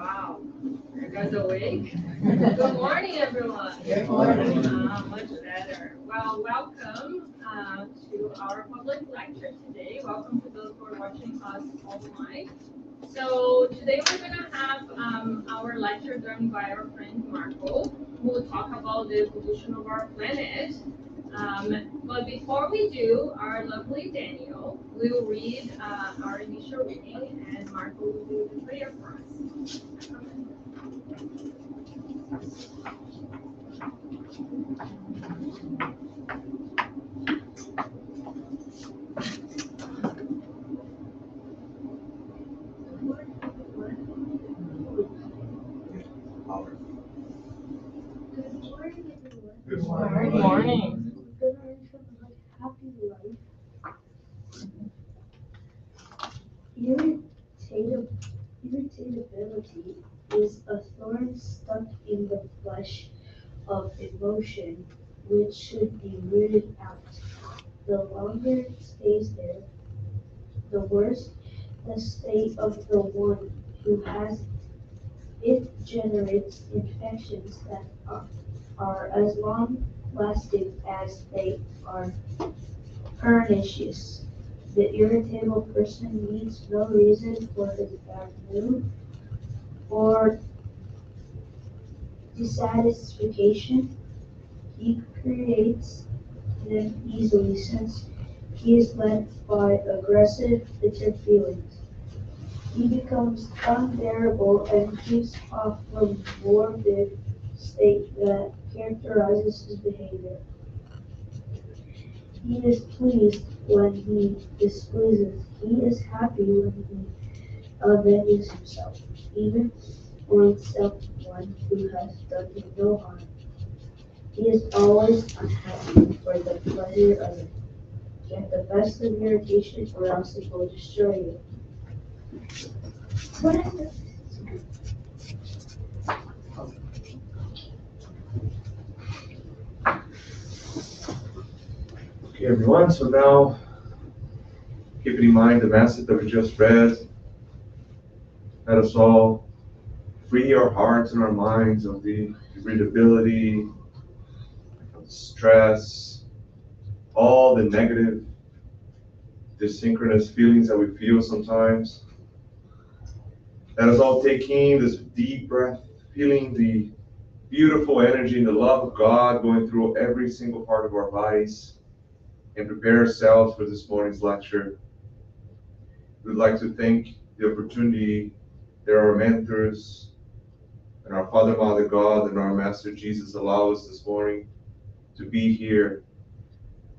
Wow, you guys awake? Good morning, everyone. Good morning. Much better. Well, welcome to our public lecture today. Welcome to those who are watching us online. So today we're going to have our lecture done by our friend Marco, who will talk about the evolution of our planet. But before we do, our lovely Daniel will read our initial reading, and Marco will do the prayer for us. Good Good morning. Happy life. Irritability is a thorn stuck in the flesh of emotion, which should be rooted out. The longer it stays there, the worse the state of the one who has it. It generates infections that are as long-lasting as they are pernicious. The irritable person needs no reason for his bad mood or dissatisfaction. He creates them easily since he is led by aggressive, bitter feelings. He becomes unbearable and keeps off the morbid state that characterizes his behavior. He is pleased when he displeases. He is happy when he avenges himself, even on someone who has done him no harm. He is always unhappy for the pleasure of it. Get the best of irritation, or else it will destroy you. What is this? Okay, everyone. So now, keeping in mind the message that we just read, let us all free our hearts and our minds of the irritability, of the stress, all the negative, desynchronous feelings that we feel sometimes. Let us all take in this deep breath, feeling the beautiful energy and the love of God going through every single part of our bodies, and prepare ourselves for this morning's lecture. We'd like to thank the opportunity that our mentors and our Father, Mother God, and our Master Jesus allow us this morning to be here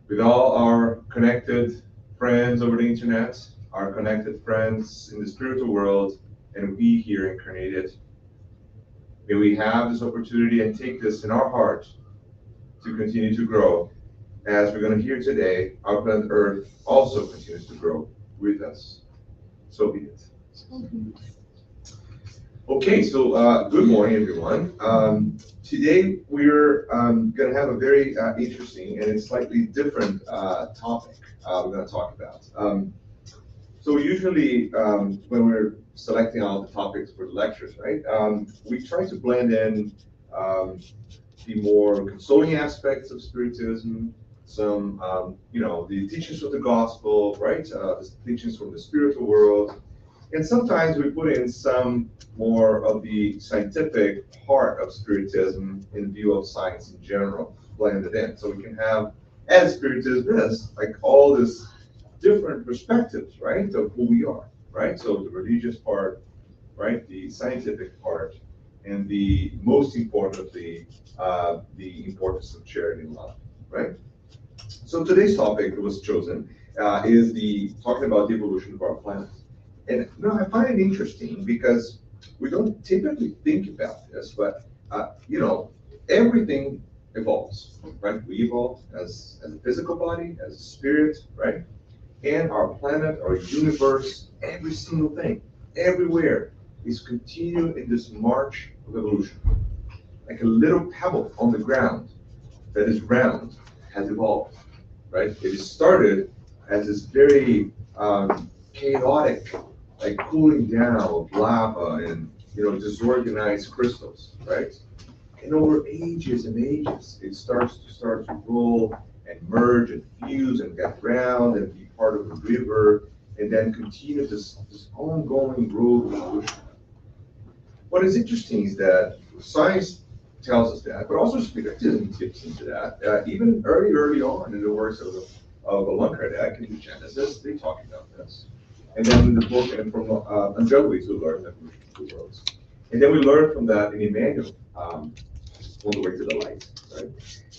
with all our connected friends over the internet, our connected friends in the spiritual world, and we here incarnated. May we have this opportunity and take this in our heart to continue to grow. As we're going to hear today, our planet Earth also continues to grow with us. So be it. Okay, so good morning, everyone. Today we're going to have a very interesting and slightly different topic we're going to talk about. So usually when we're selecting all the topics for the lectures, right, we try to blend in the more consoling aspects of Spiritism, some, the teachings of the gospel, right, the teachings from the spiritual world, and sometimes we put in some more of the scientific part of Spiritism in view of science in general, blended in. So we can have, as Spiritism is, like all this different perspectives, right, of who we are, right? So the religious part, right, the scientific part, and the most importantly, the importance of charity and love, right? So today's topic that was chosen is the talking about the evolution of our planet. And I find it interesting because we don't typically think about this, but everything evolves, right? We evolve as a physical body, as a spirit, right? And our planet, our universe, every single thing, everywhere is continuing in this march of evolution. Like a little pebble on the ground that is round has evolved, right? It started as this very chaotic, like cooling down of lava and disorganized crystals, right? And over ages and ages, it starts to roll and merge and fuse and get round and be part of a river, and then continue this ongoing road of evolution. What is interesting is that science tells us that, but also spiritism tips into that. Even early on in the works of Allan Kardec and Genesis, they talk about this. And then in the book, and from André Luiz, we learned evolution of the worlds. And then we learned from that in Emmanuel, On the Way to the Light, right?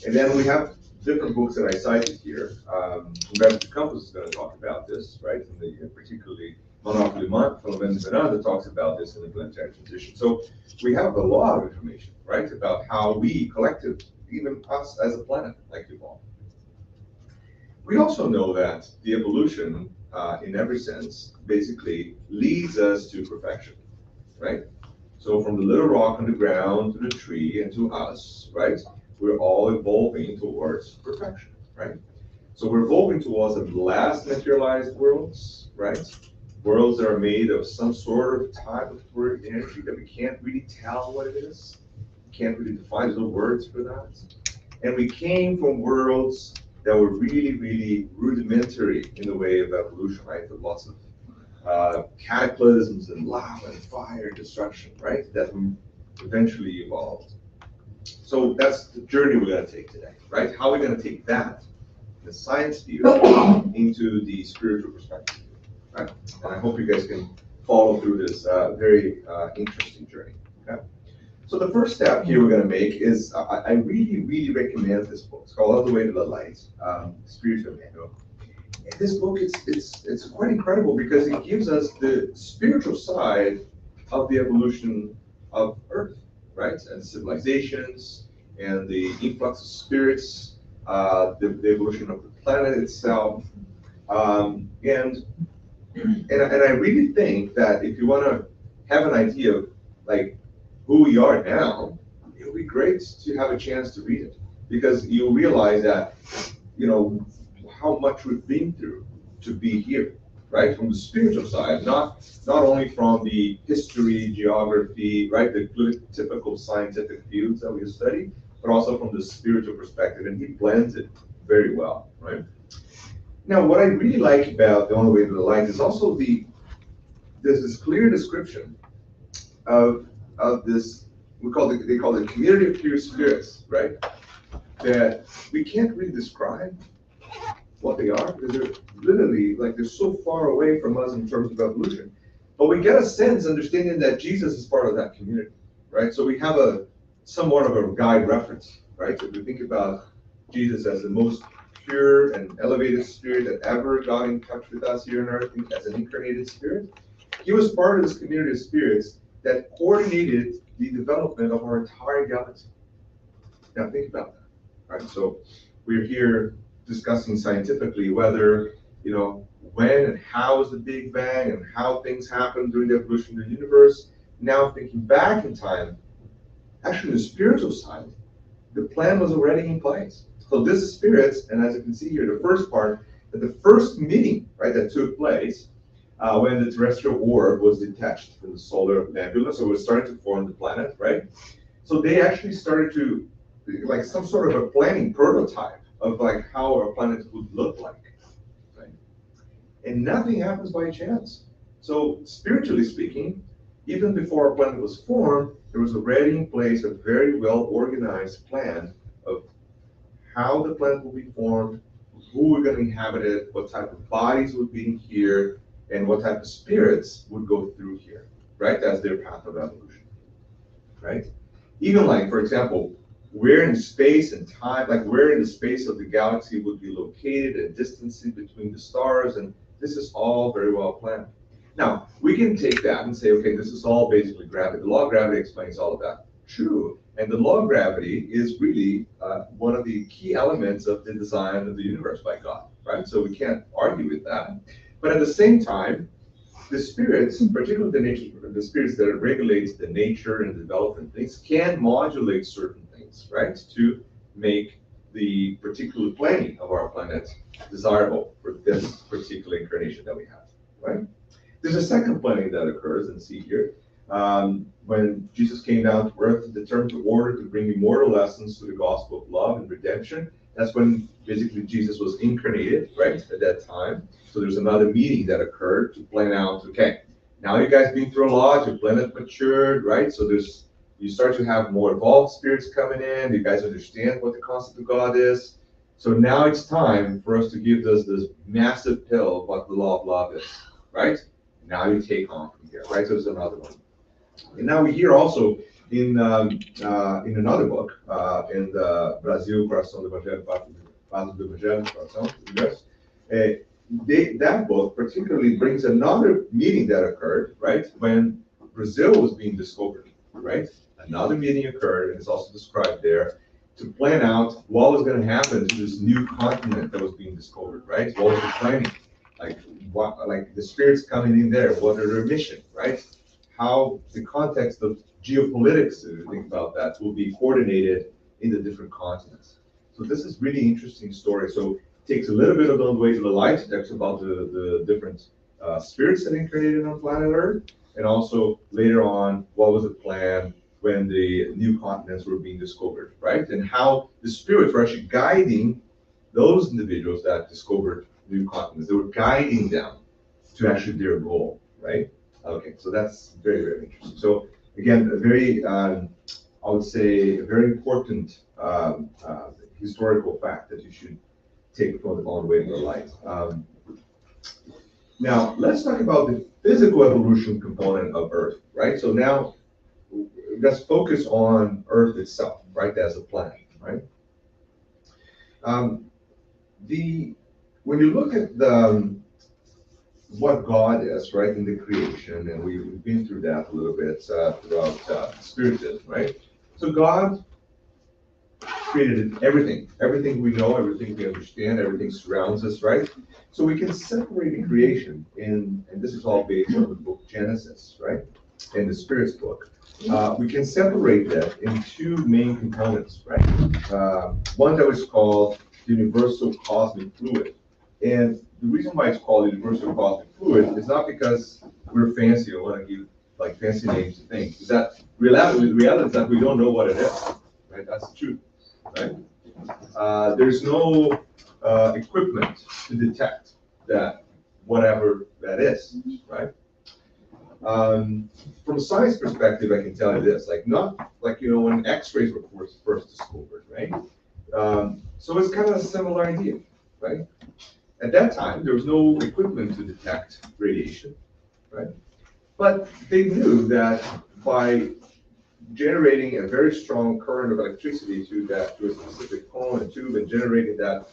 And then we have different books that I cited here. Humberto Campos is going to talk about this, right? And particularly Manuel Filomeno de Miranda talks about this in the planetary transition. So we have a lot of information, right, about how we collective, even us as a planet, like evolve. We also know that the evolution, in every sense, basically leads us to perfection, right? So from the little rock on the ground to the tree and to us, right? We're all evolving towards perfection, right? So we're evolving towards the last materialized worlds, right? Worlds that are made of some sort of type of fluid energy that we can't really tell what it is. We can't really define, there's no words for that. And we came from worlds that were really, really rudimentary in the way of evolution, right? With lots of cataclysms and lava and fire and destruction, right? That we eventually evolved. So that's the journey we're going to take today, right? How are we going to take that, the science view, into the spiritual perspective, right? And I hope you guys can follow through this very interesting journey, okay? So the first step here we're going to make is, I really, really recommend this book. It's called On the Way to the Light, Spiritual Manual. And this book, it's quite incredible because it gives us the spiritual side of the evolution of Earth, right? And civilizations, and the influx of spirits, the evolution of the planet itself. And I really think that if you want to have an idea of like who we are now, it would be great to have a chance to read it, because you'll realize that, how much we've been through to be here, right? From the spiritual side, not only from the history, geography, right? The typical scientific fields that we study, but also from the spiritual perspective, and he blends it very well, right? Now, what I really like about The Only Way to the Light is also there's this clear description of this, they call it community of pure spirits, right? That we can't really describe what they are, because they're literally, they're so far away from us in terms of evolution. But we get a sense, understanding that Jesus is part of that community, right? So we have somewhat of a guide reference, right? If we think about Jesus as the most pure and elevated spirit that ever got in touch with us here on earth as an incarnated spirit, he was part of this community of spirits that coordinated the development of our entire galaxy. Now think about that, right? So we're here discussing scientifically whether, when and how is the Big Bang and how things happened during the evolution of the universe. Now thinking back in time, actually the spiritual side, the plan was already in place. So this is spirits, and as you can see here, the first part, that the first meeting, right, that took place when the terrestrial orb was detached from the solar nebula, so it was starting to form the planet, right? So they actually started to, some sort of a planning prototype of how our planet would look like, right? And nothing happens by chance. So spiritually speaking, even before our planet was formed, there was already in place a very well organized plan of how the planet will be formed, who we're going to inhabit it, what type of bodies would be here, and what type of spirits would go through here, right? That's their path of evolution, right? Even for example, where in space and time, where in the space of the galaxy would be located and distances between the stars, and this is all very well planned. Now, we can take that and say, okay, this is all basically gravity. The law of gravity explains all of that. True. And the law of gravity is really one of the key elements of the design of the universe by God, right? So we can't argue with that. But at the same time, the spirits, particularly the spirits that regulate the nature and development things, can modulate certain things, right? To make the particular planning of our planet desirable for this particular incarnation that we have, right? There's a second planning that occurs, and see here. when Jesus came down to earth to determine the order to bring immortal lessons to the gospel of love and redemption. That's when basically Jesus was incarnated, right, at that time. So there's another meeting that occurred to plan out, okay, now you guys been through a lot, your planet matured, right? So you start to have more evolved spirits coming in, you guys understand what the concept of God is. So now it's time for us to give this massive pill of what the law of love is, right? Now you take on from here, right? So there's another one. And now we hear also in another book, in the Brasil, Coração do Evangelho, Fato do Evangelho, Coração do Universo, that book particularly brings another meeting that occurred, right, when Brazil was being discovered, right? Another meeting occurred, and it's also described there, to plan out what was going to happen to this new continent that was being discovered, right? What was the planning? Like the spirits coming in there, what are their mission, right? How the context of geopolitics, if you think about that, will be coordinated in the different continents. So this is really interesting story. So it takes a little bit of the way to the light. It talks about the different spirits that incarnated on planet Earth, and also later on, what was the plan when the new continents were being discovered, right? And how the spirits were actually guiding those individuals that discovered new continents. They were guiding them to actually their goal, right? Okay, so that's very, very interesting. So again, a very, I would say, a very important historical fact that you should take from the long way to the light. Now, let's talk about the physical evolution component of Earth, right? So now, let's focus on Earth itself, right, as a planet, right? When you look at what God is, right, in the creation, and we've been through that a little bit throughout Spiritism, right? So God created everything we know, everything we understand, everything surrounds us, right? So we can separate the creation and this is all based on the book Genesis, right? And the Spirit's book. We can separate that in two main components, right? One that was called the universal cosmic fluid. And the reason why it's called the universal cosmic fluid is not because we're fancy or want to give like fancy names to things. Is that reality is that we don't know what it is, right? That's the truth, right? There's no equipment to detect that whatever that is, right? From a science perspective, I can tell you this, like not like, when X-rays were first discovered, right? So it's kind of a similar idea, right? At that time, there was no equipment to detect radiation, right? But they knew that by generating a very strong current of electricity to a specific cone and tube and generating that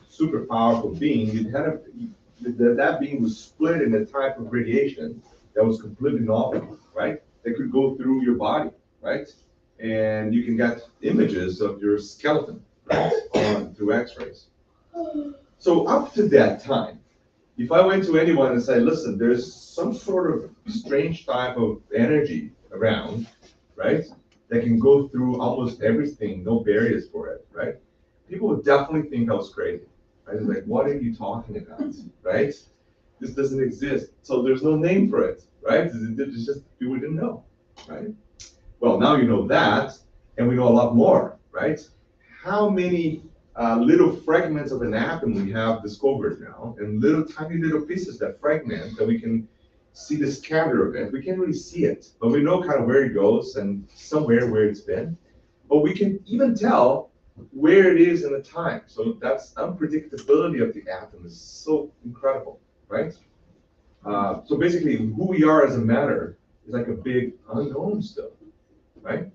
super powerful beam, that beam was split in a type of radiation that was completely novel, right? That could go through your body, right? And you can get images of your skeleton, right, through X-rays. So up to that time, if I went to anyone and said, listen, there's some sort of strange type of energy around, right, that can go through almost everything, no barriers for it, right? People would definitely think I was crazy, right? It's like, what are you talking about, right? This doesn't exist. So there's no name for it, right? It's just, people didn't know, right? Well, now you know that, and we know a lot more, right? How many little fragments of an atom we have discovered now, and tiny little pieces that fragment that we can see the scatter of it. We can't really see it, but we know kind of where it goes and somewhere where it's been. But we can even tell where it is in the time. So that's unpredictability of the atom is so incredible, right? So basically, who we are as a matter is like a big unknown still, right?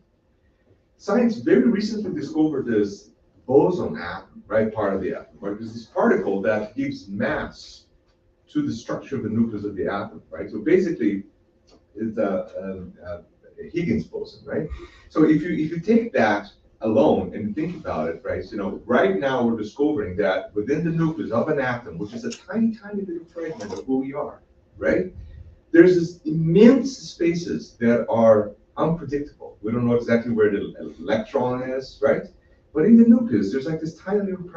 Science very recently discovered this boson atom, right, part of the atom, right? There's this particle that gives mass to the structure of the nucleus of the atom, right? So basically, it's a Higgs boson, right? So if you take that alone and think about it, right? Right now we're discovering that within the nucleus of an atom, which is a tiny, tiny little fragment of who we are, right? There's this immense spaces that are unpredictable. We don't know exactly where the electron is, right? But in the nucleus, there's like this tiny little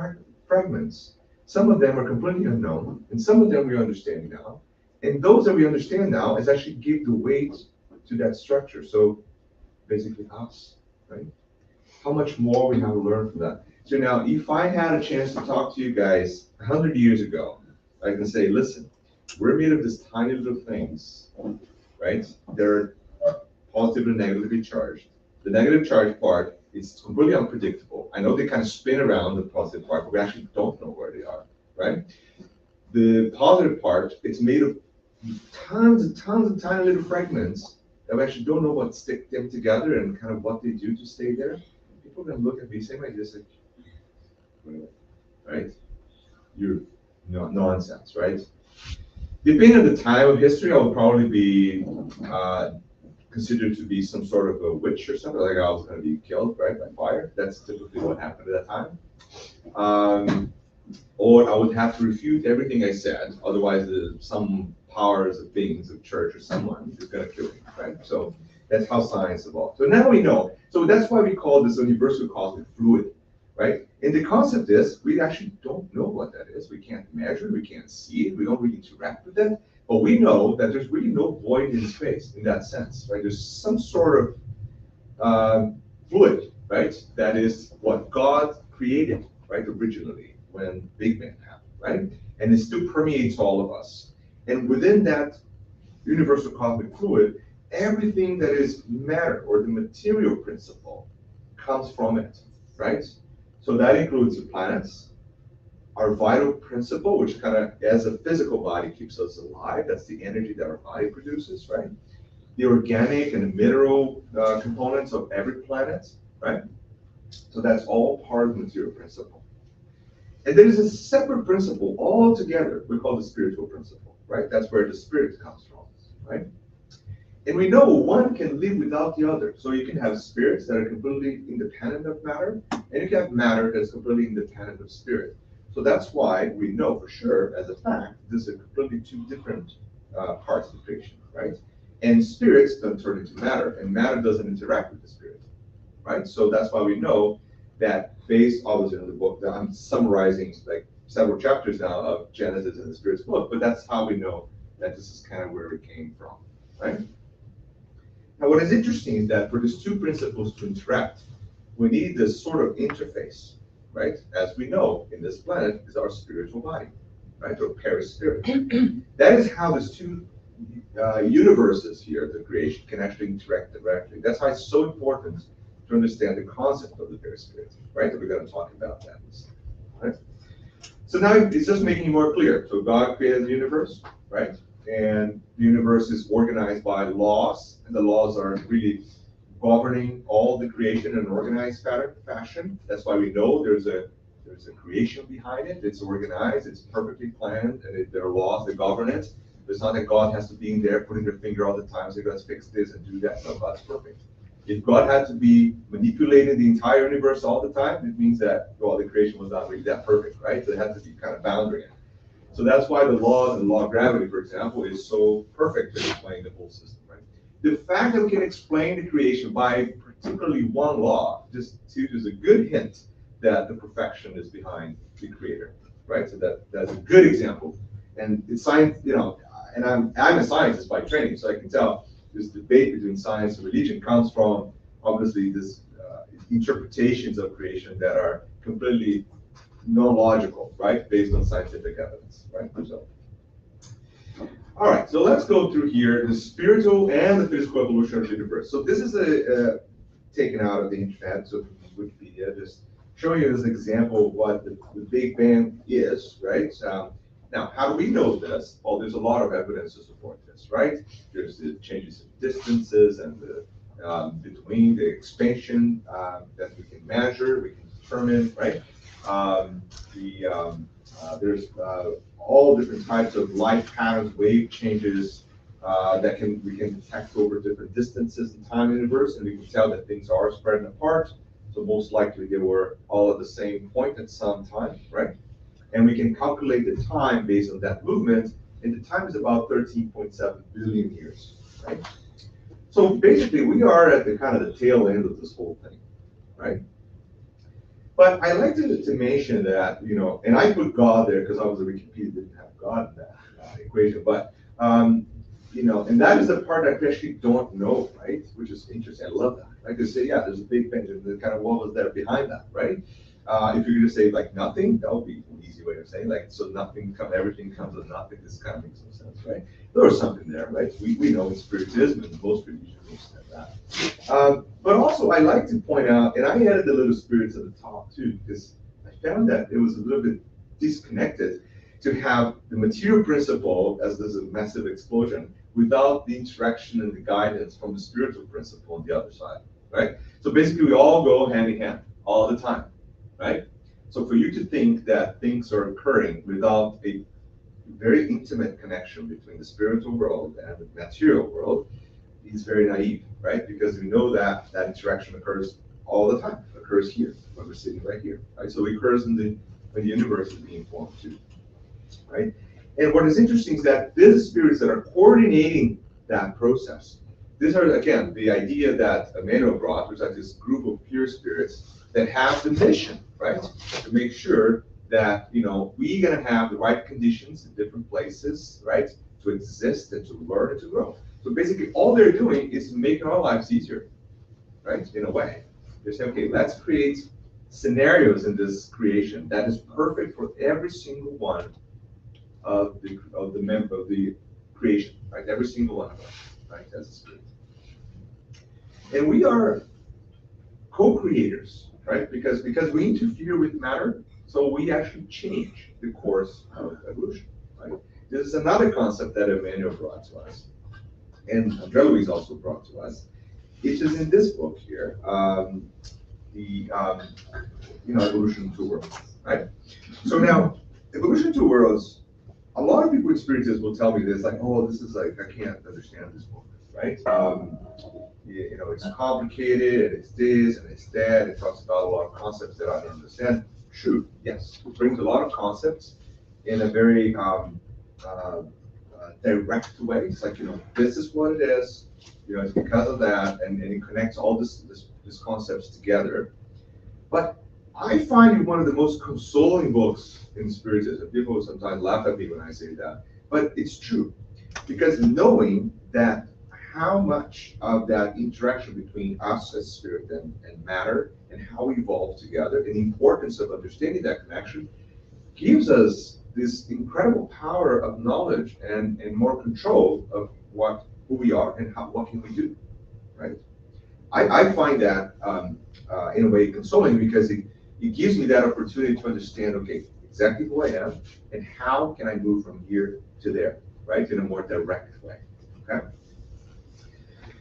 fragments. Some of them are completely unknown, and some of them we understand now. And those that we understand now is actually give the weight to that structure. So basically us, right? How much more we have to learn from that. So now, if I had a chance to talk to you guys 100 years ago, I can say, listen, we're made of these tiny little things, right? They're positively and negatively charged. The negative charge part is completely unpredictable. I know they kind of spin around the positive part, but we actually don't know where they are, right? The positive part, it's made of tons and tons of tiny little fragments that we actually don't know what stick them together and kind of what they do to stay there. People are gonna look at me, same idea, say, right? You're nonsense, right? Depending on the time of history, I would probably be considered to be some sort of a witch or something, like I was going to be killed, right, by fire. That's typically what happened at that time. Or I would have to refute everything I said, otherwise some powers of beings of church or someone is going to kill me, right? So that's how science evolved. So now we know. So that's why we call this universal cosmic fluid, right? And the concept is we actually don't know what that is. We can't measure it, we can't see it, we don't really interact with it. But we know that there's really no void in space in that sense, right? There's some sort of fluid, right? That is what God created, right, originally when Big Bang happened, right? And it still permeates all of us. And within that universal cosmic fluid, everything that is matter or the material principle comes from it, right? So that includes the planets, our vital principle, which kind of, as a physical body, keeps us alive. That's the energy that our body produces, right? The organic and the mineral components of every planet, right? So that's all part of the material principle. And there is a separate principle altogether we call the spiritual principle, right? That's where the spirit comes from, right? And we know one can live without the other. So you can have spirits that are completely independent of matter, and you can have matter that's completely independent of spirit. So that's why we know for sure, as a fact, these are completely two different parts of creation, right? And spirits don't turn into matter, and matter doesn't interact with the spirit, right? So that's why we know that based, obviously, on the book that I'm summarizing, like several chapters now of Genesis and the Spirit's book, but that's how we know that this is kind of where it came from, right? Now, what is interesting is that for these two principles to interact, we need this sort of interface, right? As we know, in this planet is our spiritual body, right? Or perispirit. That is how these two universes here, the creation, can actually interact directly. That's why it's so important to understand the concept of the perispirit, right? And we're going to talk about that, right? So now it's just making it more clear. So God created the universe, right? And the universe is organized by laws, and the laws are really governing all the creation in an organized fashion. That's why we know there's a creation behind it. It's organized, it's perfectly planned, and there are laws that govern it. It's not that God has to be in there putting their finger all the time, saying, let's fix this and do that. No, God's perfect. If God had to be manipulating the entire universe all the time, it means that, well, the creation was not really that perfect, right? So it had to be kind of boundary it. So that's why the laws and the law of gravity, for example, is so perfect to explain the whole system, right? The fact that we can explain the creation by particularly one law just is a good hint that the perfection is behind the creator, right? So that's a good example. And it's science, and I'm a scientist by training, so I can tell this debate between science and religion comes from obviously this interpretations of creation that are completely non-logical, right? Based on scientific evidence, right? So, all right, so let's go through here the spiritual and the physical evolution of the universe. So this is taken out of the internet, so Wikipedia, just showing you this example of what the Big Bang is, right? Now, how do we know this? Well, there's a lot of evidence to support this, right? There's the changes in distances and the between the expansion that we can measure, we can determine, right? There's all different types of light patterns, wave changes that we can detect over different distances in time universe, and we can tell that things are spreading apart. So most likely they were all at the same point at some time, right? And we can calculate the time based on that movement, and the time is about 13.7 billion years, right? So basically, we are at the kind of the tail end of this whole thing, right? But I like to mention that, and I put God there because obviously Wikipedia didn't have God in that equation, but, and that is the part that we actually don't know, right? Which is interesting. I love that, right? They say, yeah, there's a big thing. The kind of what was there behind that, right? If you're going to say like nothing, that would be an easy way of saying like, so everything comes with nothing. This kind of makes no sense, right? There was something there, right? We know in Spiritism and most religions understand that. But also, I like to point out, and I added the little spirits at the top too, because I found that it was a little bit disconnected to have the material principle as there's a massive explosion without the interaction and the guidance from the spiritual principle on the other side, right? So basically, we all go hand in hand all the time, right? So for you to think that things are occurring without a very intimate connection between the spiritual world and the material world is very naive, right? Because we know that that interaction occurs all the time. It occurs here when we're sitting right here, right? So it occurs when the universe is being formed too, right? And what is interesting is that these spirits that are coordinating that process, these are, again, the idea that Emmanuel brought, which is like this group of pure spirits that have the mission, right, to make sure that, we're going to have the right conditions in different places, right, to exist and to learn and to grow. So basically, all they're doing is making our lives easier, right, in a way. They say, okay, let's create scenarios in this creation that is perfect for every single one of the member of the creation, right? Every single one of us, right, as a spirit. And we are co-creators, right? Because we interfere with matter, so we actually change the course of evolution, right? This is another concept that Emmanuel brought to us, and André Luiz also brought to us. It is in this book here, Evolution to Worlds, right? So now, Evolution to Worlds, a lot of people with spiritism will tell me this, like, oh, this is like, I can't understand this book, right? It's complicated, and it's this, and it's that. It talks about a lot of concepts that I don't understand. True, yes, it brings a lot of concepts in a very direct way. It's like, this is what it is. It's because of that, and it connects all these concepts together. But I find it one of the most consoling books in Spiritism. People sometimes laugh at me when I say that, but it's true. Because knowing that how much of that interaction between us as spirit and matter and how we evolve together, and the importance of understanding that connection, gives us this incredible power of knowledge and more control of who we are and what can we do, right? I find that in a way consoling because it gives me that opportunity to understand, okay, exactly who I am and how can I move from here to there, right, in a more direct way, okay?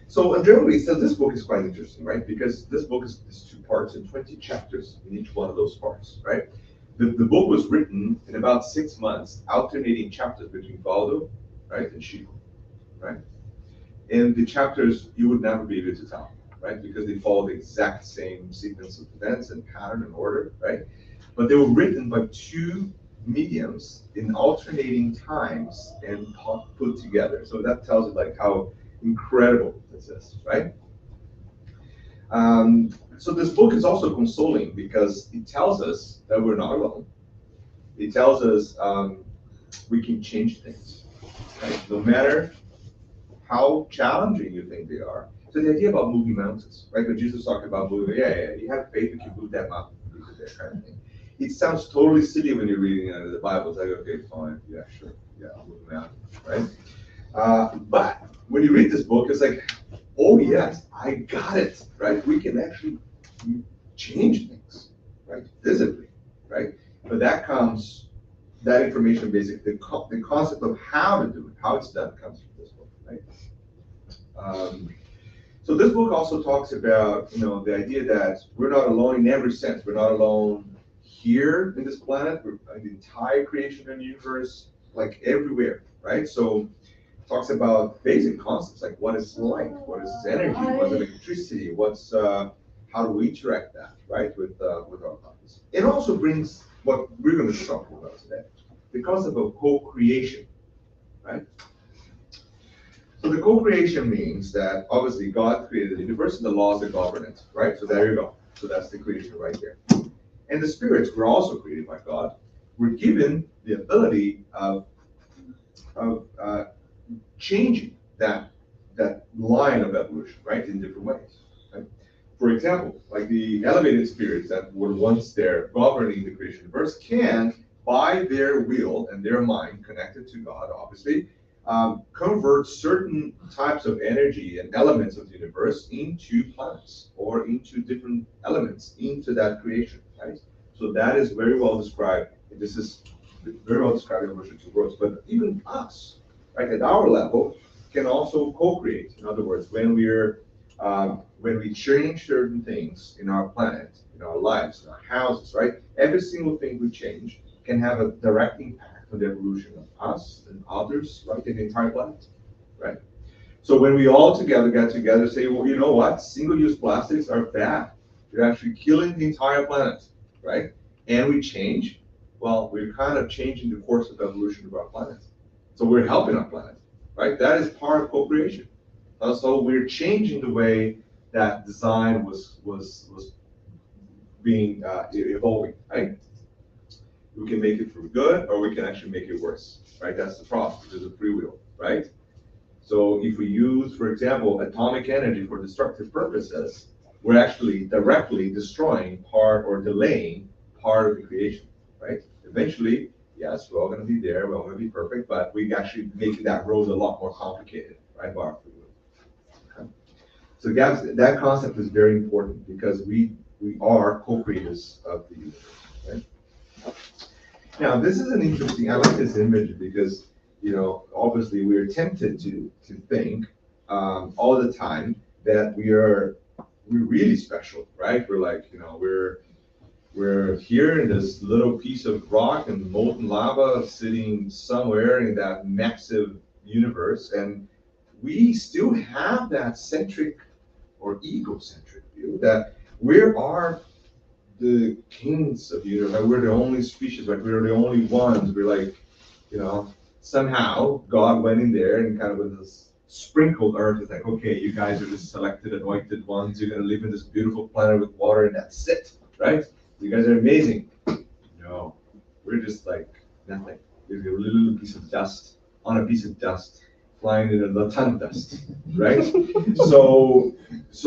So generally, so this book is quite interesting, right, because this book is 2 parts and 20 chapters in each one of those parts, right? The book was written in about 6 months, alternating chapters between Valdo, right, and Chico, right? And the chapters, you would never be able to tell, right? Because they follow the exact same sequence of events and pattern and order, right? But they were written by 2 mediums in alternating times and put together. So that tells you like how incredible this is, right? So this book is also consoling because it tells us that we're not alone. It tells us we can change things, right? No matter how challenging you think they are. So the idea about moving mountains, right? When Jesus talked about moving, you have faith you can move that mountain, that kind of thing. It sounds totally silly when you're reading out of the Bible. It's like, okay, fine, yeah, sure, yeah, I'll move a mountain, right? But when you read this book, it's like, oh yes, I got it, right? We can actually change things, right? Visibly, right? But that information, basically, the concept of how to do it, how it's done, comes from this book, right? So this book also talks about, the idea that we're not alone in every sense. We're not alone here in this planet. We're in the entire creation and universe, like everywhere, right? So it talks about basic concepts like what is light, what is energy, what's electricity, how do we interact that, right, with our bodies. It also brings what we're going to be talking about today, the concept of co-creation, right? So the co-creation means that obviously God created the universe and the laws that govern it, right? So there you go. So that's the creation right there. And the spirits were also created by God. We're given the ability of changing that line of evolution, right, in different ways. Right? For example, like the elevated spirits that were once there governing the creation universe can, by their will and their mind connected to God, obviously, convert certain types of energy and elements of the universe into planets or into different elements into that creation, right? So that is very well described. This is very well described in evolution two worlds. But even us, right, at our level, can also co-create. In other words, when we change certain things in our planet, in our lives, in our houses, right, every single thing we change can have a direct impact on the evolution of us and others, right, in the entire planet, right? So when we all together get together, say, well, you know what, single-use plastics are bad. They're actually killing the entire planet, right? And we change, well, we're kind of changing the course of evolution of our planet. So we're helping our planet, right? That is part of co-creation. So we're changing the way that design was being evolving, right? We can make it for good, or we can actually make it worse, right? That's the problem. There's a free will, right? So if we use, for example, atomic energy for destructive purposes, we're actually directly destroying part or delaying part of the creation, right? Eventually, yes, we're all going to be there, we're all going to be perfect, but we actually make that road a lot more complicated, right, by our free will. Okay? So that concept is very important because we are co-creators of the universe, right? Now, this is an interesting, I like this image because, you know, obviously we're tempted to think all the time that we're really special, right? We're like, you know, we're here in this little piece of rock and molten lava sitting somewhere in that massive universe, and we still have that centric or egocentric view that we are the kings of the universe. We're the only species, like we're the only ones. We're like, you know, somehow God went in there and kind of with this sprinkled earth. It's like, okay, you guys are the selected, anointed ones. You're gonna live in this beautiful planet with water, and that's it, right? You guys are amazing. No, we're just like nothing. We're a little piece of dust on a piece of dust, flying in a ton of dust, right? so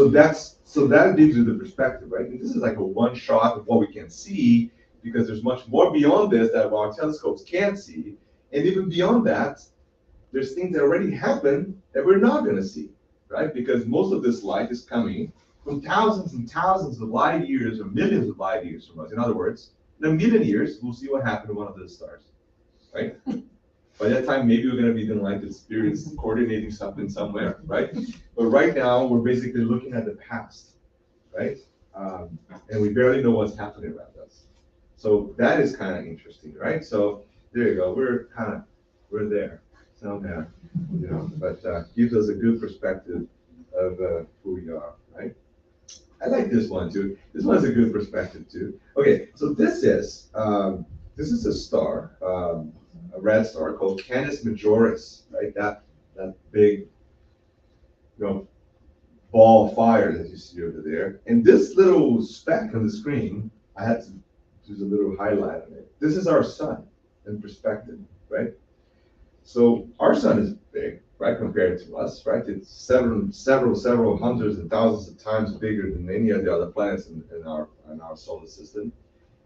that gives you the perspective, right? And this is like a one shot of what we can see, because there's much more beyond this that our telescopes can't see. And even beyond that, there's things that already happen that we're not going to see, right? Because most of this light is coming from thousands and thousands of light years or millions of light years from us. In other words, in a million years, we'll see what happened to one of those stars, right? By that time, maybe we're going to be the enlightened spirits coordinating something somewhere, right? But right now, we're basically looking at the past, right? And we barely know what's happening around us. So that is kind of interesting, right? So there you go. We're there, somehow, you know, but gives us a good perspective of who we are, right? I like this one too. This one's a good perspective too. Okay, so this is a star, a red star called Canis Majoris, right? That big, you know, ball of fire that you see over there. And this little speck on the screen, I had to do a little highlight on it. This is our sun in perspective, right? So our sun is big, right, compared to us, right? It's several hundreds and thousands of times bigger than any of the other planets in our solar system.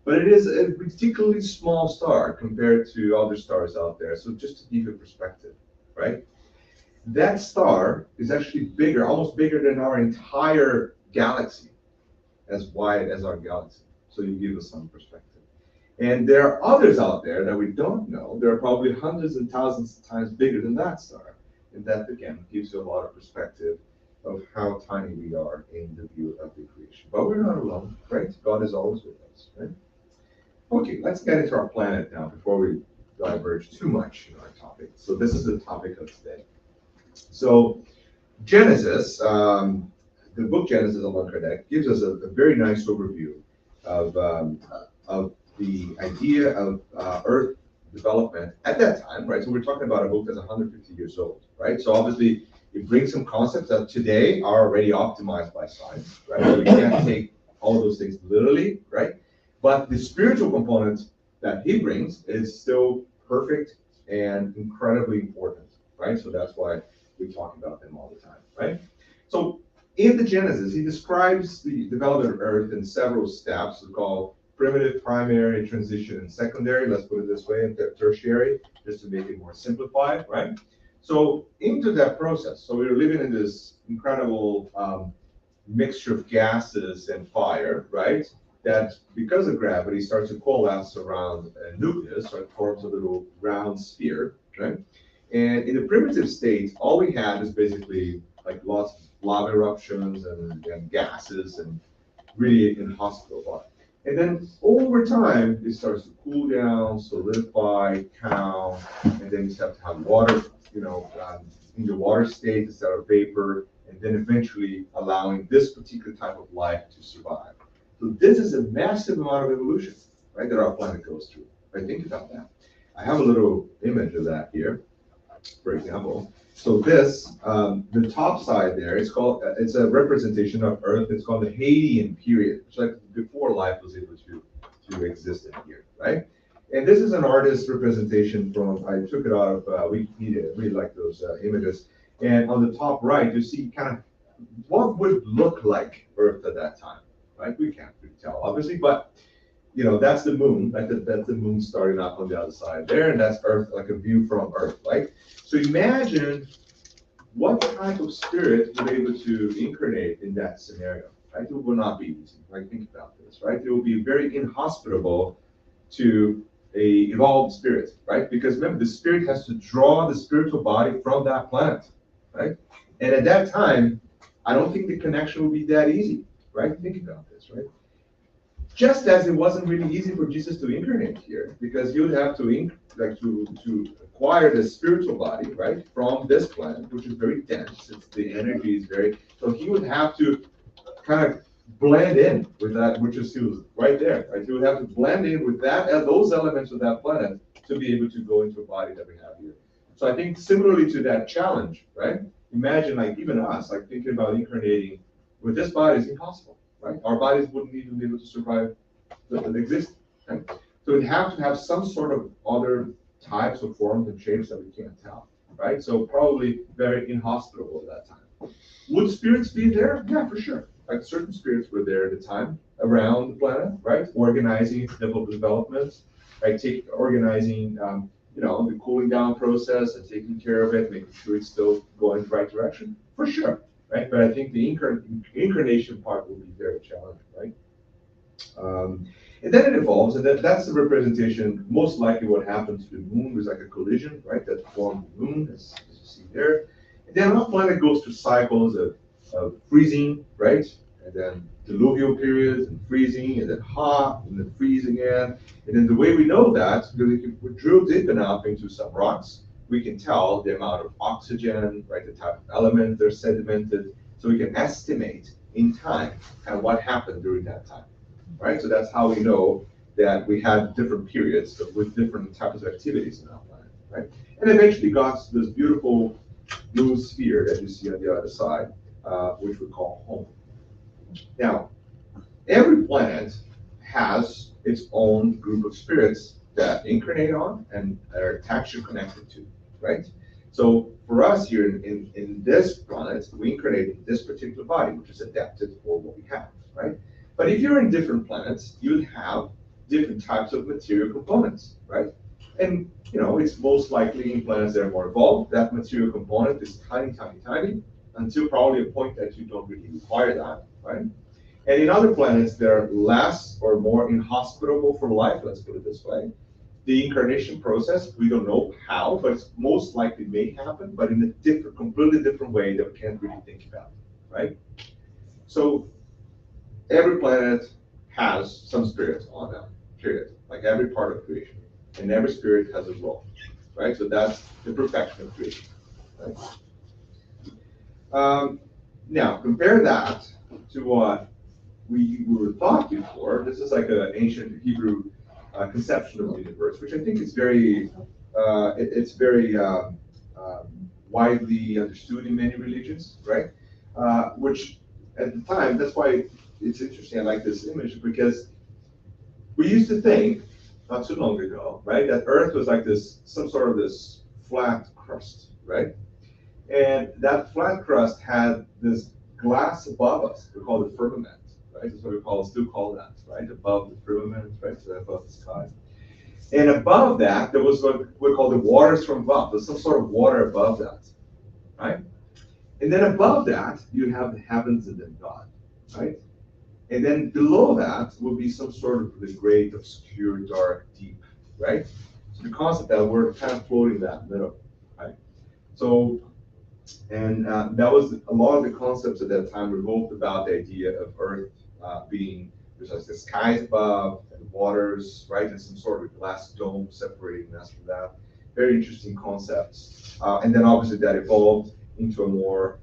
But it is a particularly small star compared to other stars out there. So just to give you perspective, right? That star is actually bigger, almost bigger than our entire galaxy, as wide as our galaxy. So you give us some perspective. And there are others out there that we don't know. There are probably hundreds and thousands of times bigger than that star. And that, again, gives you a lot of perspective of how tiny we are in the view of the creation. But we're not alone, right? God is always with us, right? Okay, let's get into our planet now before we diverge too much in our topic. So this is the topic of today. So Genesis, the book Genesis Allan Kardec gives us a very nice overview of the idea of Earth development at that time, right? So we're talking about a book that's 150 years old, right? So obviously it brings some concepts that today are already optimized by science, right? So we can't take all those things literally, right? But the spiritual component that he brings is still perfect and incredibly important, right? So that's why we talk about them all the time, right? So in the Genesis, he describes the development of Earth in several steps we call primitive, primary, transition, and secondary. Let's put it this way, and tertiary, just to make it more simplified, right? So into that process, so we were living in this incredible mixture of gases and fire, right? That because of gravity starts to coalesce around a nucleus, so it forms a little round sphere, right? And in the primitive state, all we had is basically like lots of lava eruptions and gases and really inhospitable. And then over time, it starts to cool down, solidify, calm, and then you start to have water, in the water state instead of vapor, and then eventually allowing this particular type of life to survive. So this is a massive amount of evolution, right, that our planet goes through. Right? Think about that. I have a little image of that here, for example. So this, the top side there, it's a representation of Earth. It's called the Hadean period. It's like before life was able to exist in here, right? And this is an artist representation from, I took it out of Wikipedia. I really like those images. And on the top right, you see kind of what would it look like Earth at that time, right? We can't really tell, obviously, but that's the moon. That's the moon starting off on the other side there, and that's Earth, like a view from Earth, right? So imagine what type of spirit would be able to incarnate in that scenario, right? It will not be easy, right? Think about this, right? It will be very inhospitable to a evolved spirit, right? Because remember, the spirit has to draw the spiritual body from that planet, right? And at that time, I don't think the connection will be that easy, right? Think about this, right? Just as it wasn't really easy for Jesus to incarnate here, because he would have to acquire the spiritual body, right, from this planet, which is very dense. The energy is very, so he would have to kind of blend in with that, which is right there, right? He would have to blend in with that, those elements of that planet to be able to go into a body that we have here. So I think similarly to that challenge, right? Imagine like even us, like thinking about incarnating with this body is impossible, right? Our bodies wouldn't even be able to survive the existence, right? So we'd have to have some sort of other types of forms and shapes that we can't tell, right? So probably very inhospitable at that time. Would spirits be there? Yeah, for sure. Like certain spirits were there at the time around the planet, right? Organizing development, right? Organizing, the cooling down process and taking care of it, making sure it's still going in the right direction, for sure, right? But I think the incarnation part will be very challenging, right? And then it evolves, and that's the representation. Most likely, what happened to the moon was like a collision, right? That formed the moon, as you see there. And then our planet goes through cycles of freezing, right? And then diluvial periods and freezing, and then hot, and then freeze again. And then the way we know that, because if we drill deep enough into some rocks, we can tell the amount of oxygen, right? The type of elements that are sedimented, so we can estimate in time kind of what happened during that time. Right, so that's how we know that we had different periods with different types of activities in our planet, right? And eventually got to this beautiful blue sphere that you see on the other side, which we call home. Now, every planet has its own group of spirits that incarnate on and are attached and connected to, right? So for us here in this planet, we incarnate in this particular body, which is adapted for what we have, right? But if you're in different planets, you'd have different types of material components, right? And it's most likely in planets that are more evolved, that material component is tiny, tiny, tiny, until probably a point that you don't really require that, right? And in other planets, they're less or more inhospitable for life, let's put it this way. The incarnation process, we don't know how, but it's most likely may happen, but in a completely different way that we can't really think about, right? So every planet has some spirits on them, period. Like every part of creation. And every spirit has a role, right? So that's the perfection of creation, right? Now, compare that to what we were taught before. This is like an ancient Hebrew conception of the universe, which I think is very, widely understood in many religions, right? Which at the time, that's why it's interesting. I like this image because we used to think not too long ago, right, that Earth was like this, some sort of this flat crust, right? And that flat crust had this glass above us. We call it firmament, right? That's what we still call that, right? Above the firmament, right? So above the sky. And above that, there was what we call the waters from above. There's some sort of water above that, right? And then above that, you have the heavens and then God, right? And then below that will be some sort of the great, obscure, dark, deep, right? So the concept that we're kind of floating that middle, right? So, and that was a lot of the concepts at that time revolved about the idea of Earth being, there's like the skies above, and waters, right? And some sort of glass dome separating us from that. Very interesting concepts. And then obviously that evolved into a more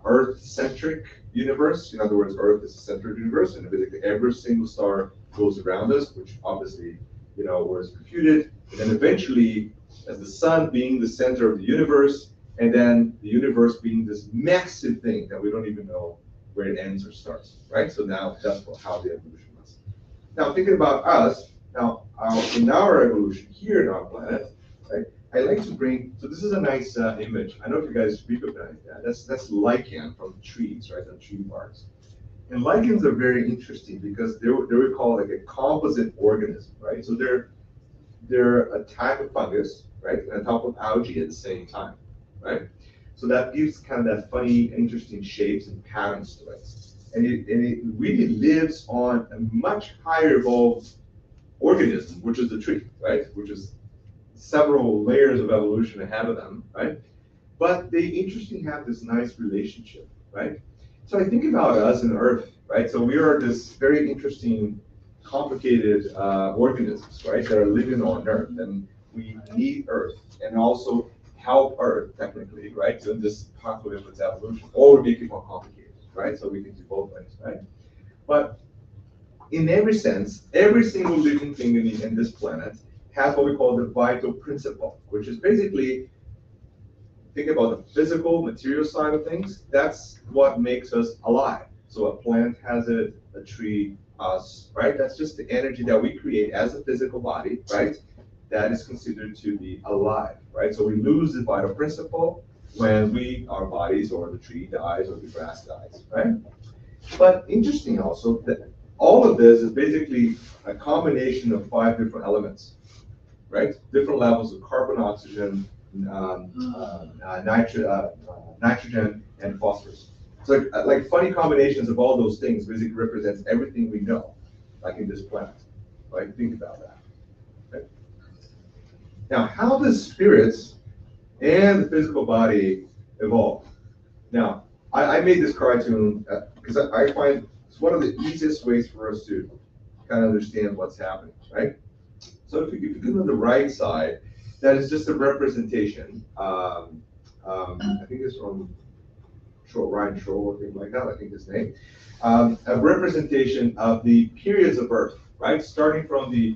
Earth-centric universe. In other words, Earth is a centered universe, and basically every single star goes around us, which obviously, was computed. And then eventually, as the sun being the center of the universe, and then the universe being this massive thing that we don't even know where it ends or starts, right? So now that's how the evolution was. Now thinking about us, now in our evolution here in our planet, right? I like to bring, so this is a nice image. I don't know if you guys recognize that. That's lichen from trees, right? On tree barks. And lichens are very interesting because they're called like a composite organism, right? So they're a type of fungus, right? And on top of algae at the same time, right? So that gives kind of that funny, interesting shapes and patterns to it. And it really lives on a much higher evolved organism, which is the tree, right? Which is several layers of evolution ahead of them, right? But they interestingly have this nice relationship, right? So I think about us and Earth, right? So we are this very interesting, complicated organisms, right? That are living on Earth, and we need Earth, and also help Earth technically, right? So in this pathway of its evolution, or we make it more complicated, right? So we can do both ways, right? But in every sense, every single living thing in this planet has what we call the vital principle, which is basically, think about the physical, material side of things. That's what makes us alive. So a plant has it, a tree, us, right? That's just the energy that we create as a physical body, right? That is considered to be alive, right? So we lose the vital principle when our bodies or the tree dies or the grass dies, right? But interesting also that all of this is basically a combination of 5 different elements, right? Different levels of carbon, oxygen, nitrogen, and phosphorus. So like funny combinations of all those things basically represents everything we know, like in this planet, right? Think about that. Okay. Now, how does spirits and the physical body evolve? Now, I made this cartoon because I find it's one of the easiest ways for us to kind of understand what's happening, right? So if you look on the right side, that is just a representation. I think it's from Ryan Scholl, or something like that, I think his name. A representation of the periods of Earth, right? Starting from the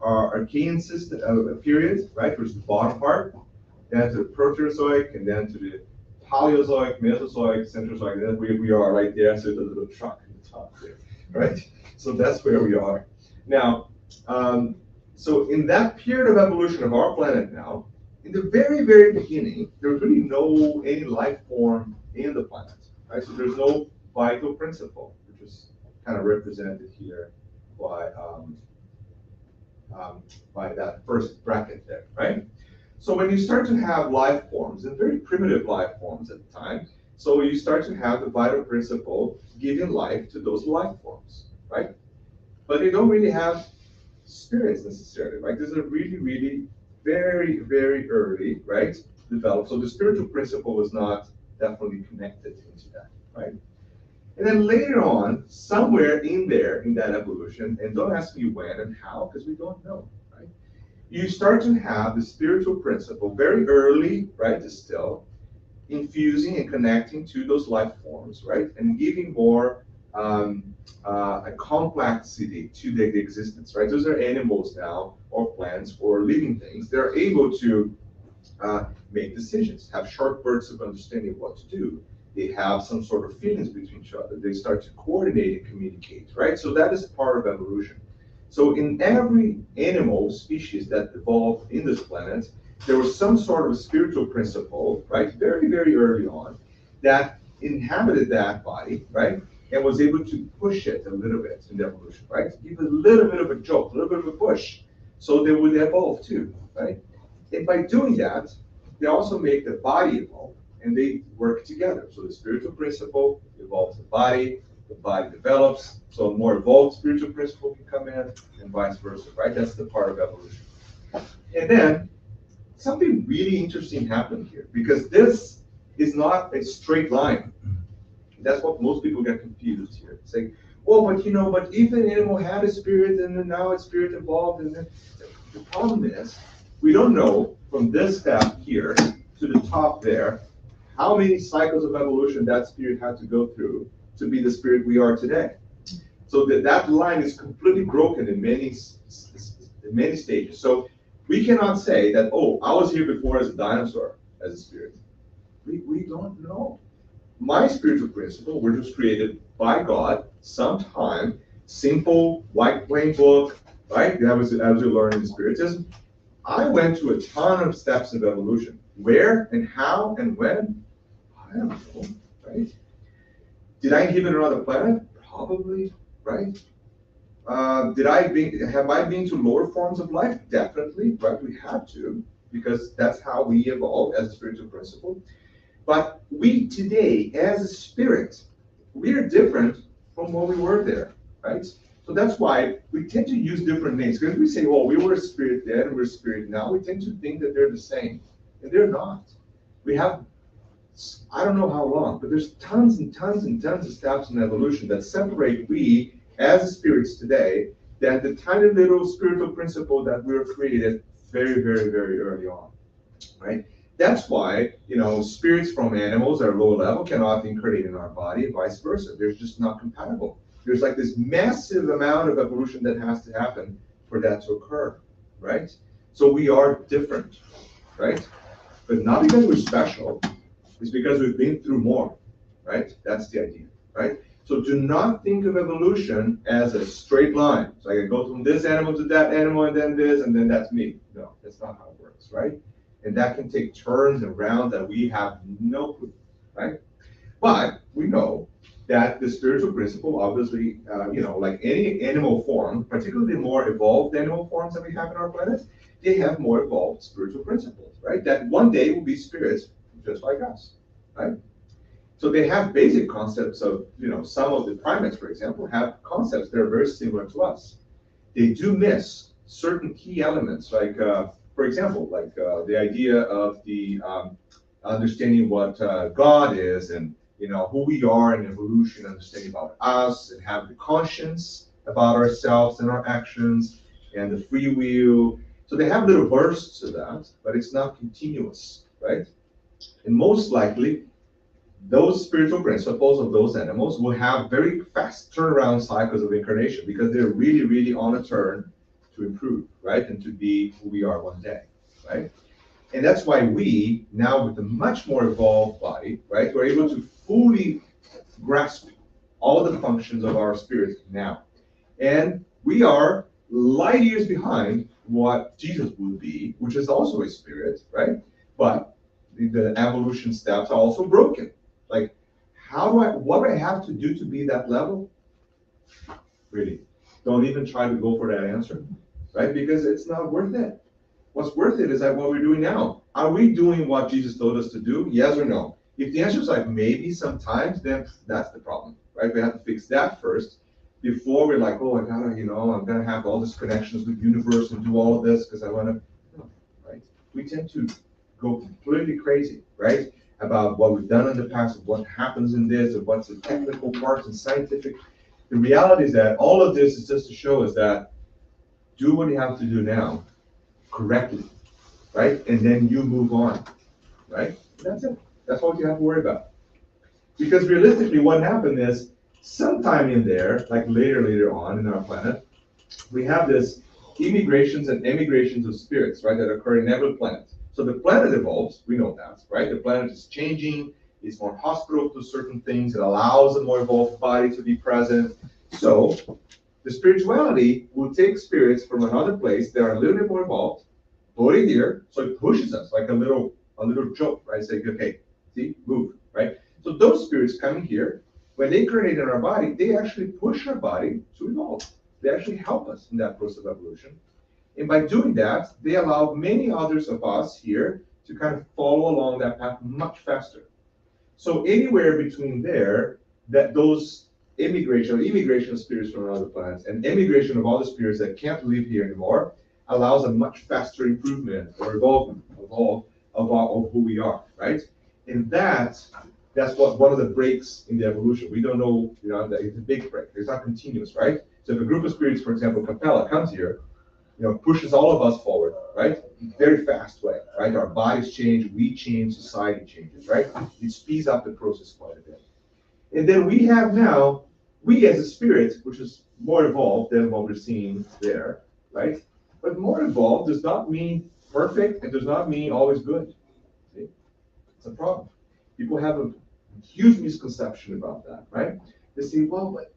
Archean system period, right, which is the bottom part, then to the Proterozoic, and then to the Paleozoic, Mesozoic, Centrozoic, and then we are right there, so there's a little truck in the top there, right? So that's where we are. Now, so in that period of evolution of our planet now, in the very, very beginning, there's really no any life form in the planet, right? So there's no vital principle, which is kind of represented here by that first bracket there, right? So when you start to have life forms, and very primitive life forms at the time, so you start to have the vital principle giving life to those life forms, right? But they don't really have spirits necessarily, right? This is a really, really very, very early, right, developed. So the spiritual principle was not definitely connected into that, right? And then later on, somewhere in there, in that evolution, and don't ask me when and how, because we don't know, right? You start to have the spiritual principle very early, right, still infusing and connecting to those life forms, right, and giving more a complexity to the existence, right? Those are animals now, or plants, or living things. They're able to make decisions, have sharp bursts of understanding of what to do. They have some sort of feelings between each other. They start to coordinate and communicate, right? So that is part of evolution. So in every animal species that evolved in this planet, there was some sort of spiritual principle, right, very, very early on, that inhabited that body, right, and was able to push it a little bit in the evolution, right? Give it a little bit of a jolt, a little bit of a push, so they would evolve too, right? And by doing that, they also make the body evolve, and they work together. So the spiritual principle evolves the body develops, so a more evolved spiritual principle can come in, and vice versa, right? That's the part of evolution. And then something really interesting happened here, because this is not a straight line. That's what most people get confused here. It's like, well, but but if an animal had a spirit and then now its spirit evolved, and then the problem is we don't know from this step here to the top there how many cycles of evolution that spirit had to go through to be the spirit we are today. So that line is completely broken in many stages. So we cannot say that, oh, I was here before as a dinosaur, as a spirit. We don't know. My spiritual principle were just created by God sometime, simple, white plain book, right? That was as you learn in Spiritism. I went through a ton of steps of evolution. Where and how and when? I don't know, right? Did I inhabit another planet? Probably, right? Have I been to lower forms of life? Definitely, right? We had to, because that's how we evolve as a spiritual principle. But we today, as a spirit, we are different from what we were there, right? So that's why we tend to use different names. Because we say, well, we were a spirit then, we're a spirit now. We tend to think that they're the same, and they're not. We have, I don't know how long, but there's tons and tons and tons of steps in evolution that separate we as spirits today than the tiny little spiritual principle that we were created very, very, very early on, right? That's why, spirits from animals that are low level cannot incarnate in our body and vice versa. They're just not compatible. There's like this massive amount of evolution that has to happen for that to occur, right? So we are different, right? But not because we're special, it's because we've been through more, right? That's the idea, right? So do not think of evolution as a straight line. So I can go from this animal to that animal and then this and then that's me. No, that's not how it works, right? And that can take turns and rounds that we have no clue, right? But we know that the spiritual principle, obviously, like any animal form, particularly the more evolved animal forms that we have in our planet, they have more evolved spiritual principles, right? That one day will be spirits just like us, right? So they have basic concepts of, some of the primates, for example, have concepts that are very similar to us. They do miss certain key elements, like, for example, like the idea of the understanding what God is and, who we are in evolution, understanding about us and have the conscience about ourselves and our actions and the free will. So they have little bursts of that, but it's not continuous, right? And most likely, those spiritual principles of those animals will have very fast turnaround cycles of incarnation because they're really, really on a turn to improve, right? And to be who we are one day, right? And that's why we, now with a much more evolved body, right, we're able to fully grasp all the functions of our spirit now. And we are light years behind what Jesus would be, which is also a spirit, right? But the evolution steps are also broken. Like, what do I have to do to be that level? Really, don't even try to go for that answer, right? Because it's not worth it. What's worth it is that what we're doing now. Are we doing what Jesus told us to do? Yes or no? If the answer is like maybe sometimes, then that's the problem, right? We have to fix that first before we're like, oh, I'm gonna have all these connections with the universe and do all of this because I want to, right? We tend to go completely crazy, right? About what we've done in the past, what happens in this, and what's the technical parts and scientific. The reality is that all of this is just to show us that do what you have to do now correctly, right? And then you move on, right? That's it. That's all you have to worry about. Because realistically, what happened is sometime in there, like later on in our planet, we have this immigrations and emigrations of spirits, right, that occur in every planet. So the planet evolves, we know that, right? The planet is changing, it's more hospitable to certain things, it allows a more evolved body to be present. So the spirituality will take spirits from another place that are a little bit more evolved, put it here, so it pushes us like a little joke, right? Saying, okay, see, move, right? So those spirits coming here, when they incarnate in our body, they actually push our body to evolve. They actually help us in that process of evolution. And by doing that, they allow many others of us here to kind of follow along that path much faster. So anywhere between there, that those immigration of spirits from other planets and immigration of all the spirits that can't live here anymore allows a much faster improvement or evolvement of who we are, right? And that's what one of the breaks in the evolution. We don't know, it's a big break. It's not continuous, right? So if a group of spirits, for example, Capella comes here, pushes all of us forward, right? Very fast way, right? Our bodies change, we change, society changes, right? It speeds up the process quite a bit. And then we have now, we as a spirit, which is more evolved than what we're seeing there, right? But more evolved does not mean perfect, and does not mean always good. See? It's a problem. People have a huge misconception about that, right? They say, well, but,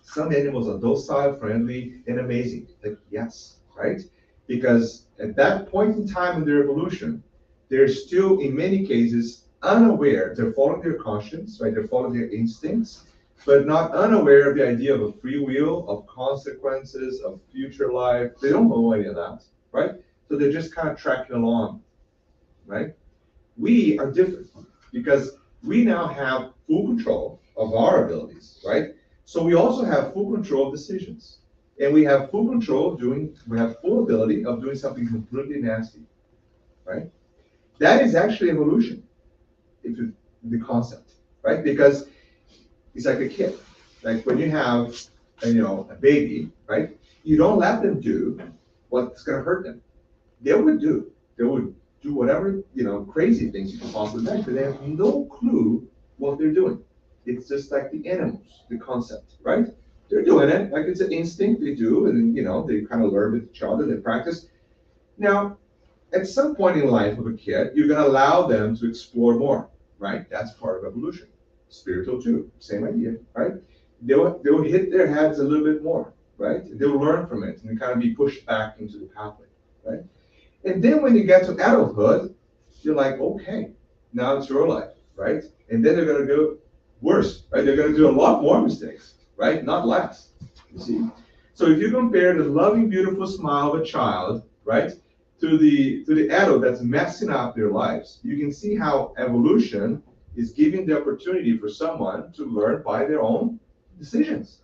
some animals are docile, friendly, and amazing. Like, yes, right? Because at that point in time in their evolution, they're still, in many cases, unaware. They're following their conscience, right? They're following their instincts, but not unaware of the idea of a free will, of consequences, of future life. They don't know any of that, right? So they're just kind of tracking along, right? We are different because we now have full control of our abilities, right? So we also have full control of decisions. And we have full control of we have full ability of doing something completely nasty, right? That is actually evolution, the concept, right? Because it's like a kid. Like when you have, a baby, right? You don't let them do what's going to hurt them. They would do whatever, crazy things you can possibly imagine, but they have no clue what they're doing. It's just like the animals, the concept, right? They're doing it, like it's an instinct they do, and they kind of learn with each other, they practice. Now, at some point in life of a kid, you're going to allow them to explore more, right? That's part of evolution. Spiritual too, same idea, right? They'll hit their heads a little bit more, right? They'll learn from it and kind of be pushed back into the pathway, right? And then when you get to adulthood, you're like, okay, now it's your life, right? And then they're going to go worse, right? They're going to do a lot more mistakes, right? Not less, you see? So if you compare the loving, beautiful smile of a child, right, to the adult that's messing up their lives, you can see how evolution is giving the opportunity for someone to learn by their own decisions,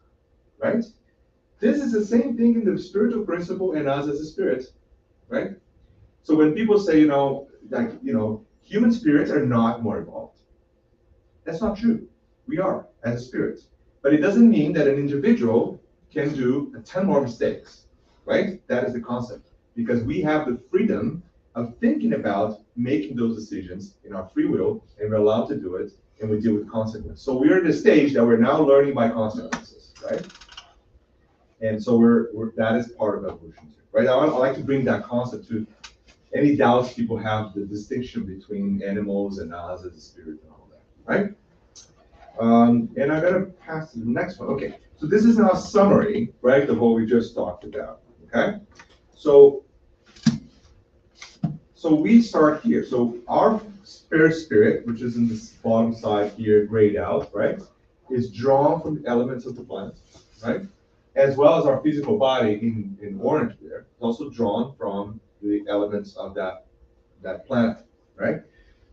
right? This is the same thing in the spiritual principle and us as a spirit, right? So when people say, human spirits are not more evolved, that's not true. We are as a spirit. But it doesn't mean that an individual can do 10 more mistakes, right? That is the concept. Because we have the freedom of thinking about making those decisions in our free will, and we're allowed to do it, and we deal with consequences. So we're at the stage that we're now learning by consequences, right? And so that is part of evolution too, right? I like to bring that concept to any doubts people have, the distinction between animals and us as a spirit and all that, right? And I'm going to pass to the next one. Okay, so this is now a summary, right, of what we just talked about, okay? So we start here. So our spirit, which is in this bottom side here, grayed out, right, is drawn from the elements of the planet, right? As well as our physical body in orange there, is also drawn from the elements of that planet, right?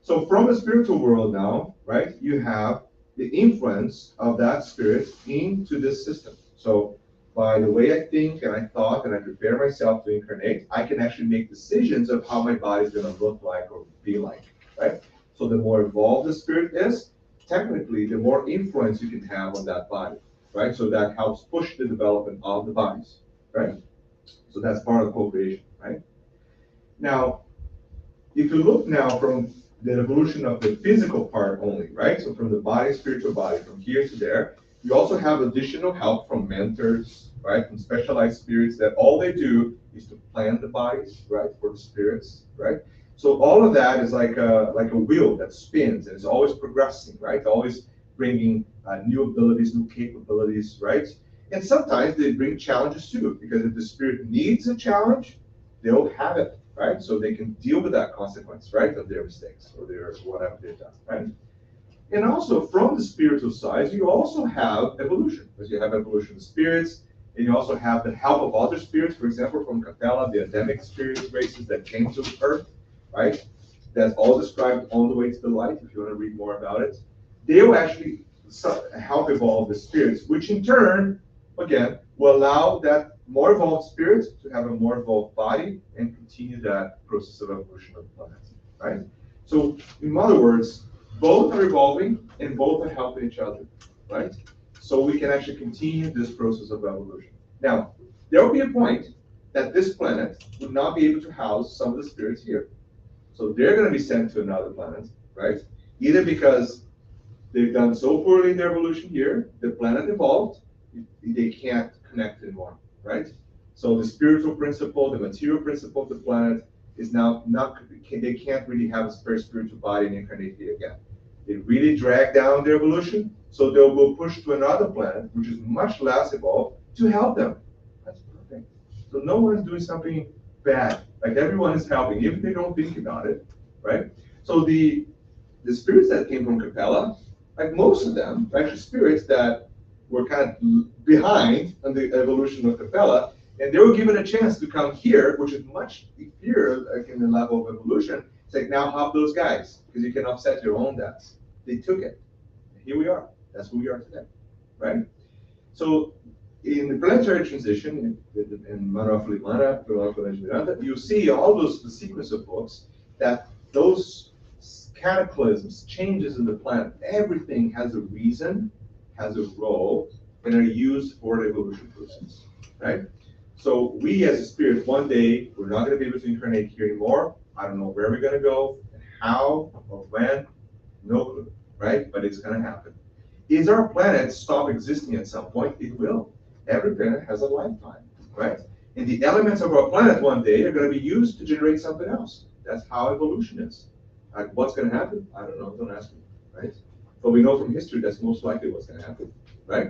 So from the spiritual world now, right, you have the influence of that spirit into this system. So by the way I think and I thought and I prepare myself to incarnate, I can actually make decisions of how my body is going to look like or be like, right? So the more evolved the spirit is, technically, the more influence you can have on that body, right? So that helps push the development of the bodies, right? So that's part of co-creation, right? Now, if you look now from the evolution of the physical part only, right? So from the body, spiritual body, from here to there, you also have additional help from mentors, right? From specialized spirits that all they do is to plan the bodies, right? For the spirits, right? So all of that is like a wheel that spins and is always progressing, right? Always bringing new abilities, new capabilities, right? And sometimes they bring challenges too, because if the spirit needs a challenge, they'll have it, right? So they can deal with that consequence, right, of their mistakes or their whatever they've done, right? And also from the spiritual side, you also have evolution, because you have evolution of spirits, and you also have the help of other spirits. For example, from Capella, the Adamic spirit races that came to Earth, right? That's all described on the way to the light, if you want to read more about it. They will actually help evolve the spirits, which in turn, again, will allow that more evolved spirit to have a more evolved body and continue that process of evolution of the planet, right? So, in other words, both are evolving and both are helping each other, right? So we can actually continue this process of evolution. Now, there will be a point that this planet would not be able to house some of the spirits here. So they're going to be sent to another planet, right? Either because they've done so poorly in their evolution here, the planet evolved, they can't connect anymore, right? So the spiritual principle, the material principle of the planet is now not, they can't really have a very spiritual body and incarnate here again. They really drag down their evolution, so they'll go push to another planet, which is much less evolved, to help them. That's perfect. So no one's doing something bad. Like everyone is helping, even if they don't think about it, right? So the spirits that came from Capella, like most of them, are actually spirits that were kind of behind on the evolution of Capella, and they were given a chance to come here, which is much inferior like in the level of evolution. It's like, now help those guys, because you can offset your own debts. They took it. And here we are. That's who we are today, right? So in the planetary transition, in Manuel Miranda, you see all those, the sequence of books, that those cataclysms, changes in the planet, everything has a reason, has a role, and are used for the evolution process, right? So we as a spirit, one day, we're not going to be able to incarnate here anymore. I don't know where we're going to go, and how, or when, no clue, right? But it's going to happen. Is our planet stop existing at some point? It will. Every planet has a lifetime, right? And the elements of our planet one day are going to be used to generate something else. That's how evolution is. Like, what's going to happen? I don't know. Don't ask me, right? But we know from history that's most likely what's going to happen, right?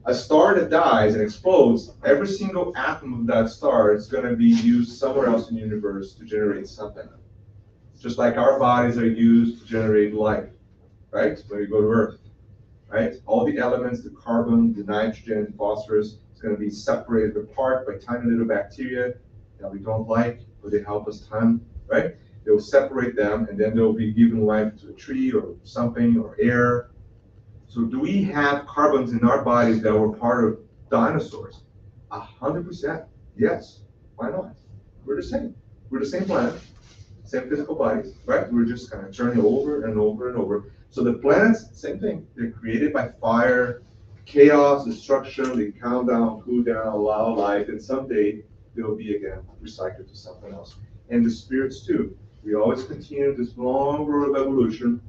A star that dies and explodes, every single atom of that star is going to be used somewhere else in the universe to generate something. Just like our bodies are used to generate life, right? When we go to Earth, right? All the elements, the carbon, the nitrogen, phosphorus, is going to be separated apart by tiny little bacteria that we don't like, but they help us time, right? They'll separate them, and then they'll be given life to a tree or something, or air. So do we have carbons in our bodies that were part of dinosaurs? 100%. Yes. Why not? We're the same. We're the same planet, same physical bodies, right? We're just kind of turning over and over and over. So the planets, same thing. They're created by fire, chaos, destruction. They calm down, cool down, allow life, and someday they'll be again recycled to something else. And the spirits too. We always continue this long road of evolution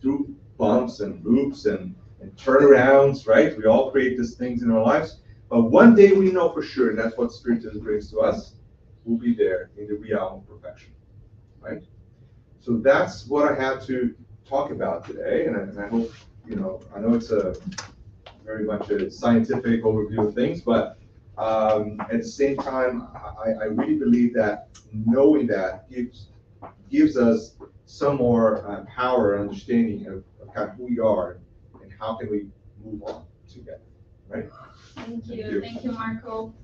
through bumps and loops and turnarounds, right? We all create these things in our lives. But one day we know for sure, and that's what Spiritism brings to us, we'll be there in the realm of perfection, right? So that's what I have to talk about today, and I hope, I know it's a very much a scientific overview of things, but at the same time, I really believe that knowing that gives us some more power and understanding of kind of who we are and how can we move on together, right? Thank you, Marco.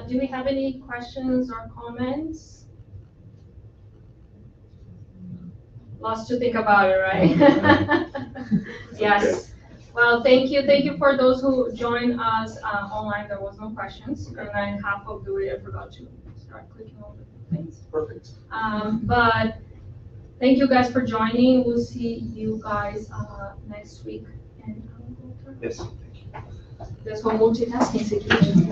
Do we have any questions or comments? Lots to think about it, right? Yes. Okay. Well, thank you for those who joined us online. There was no questions, Okay. and then half of the way I forgot to start clicking on the things. Perfect. But thank you guys for joining. We'll see you guys next week. And Yes. there's one multitasking situation.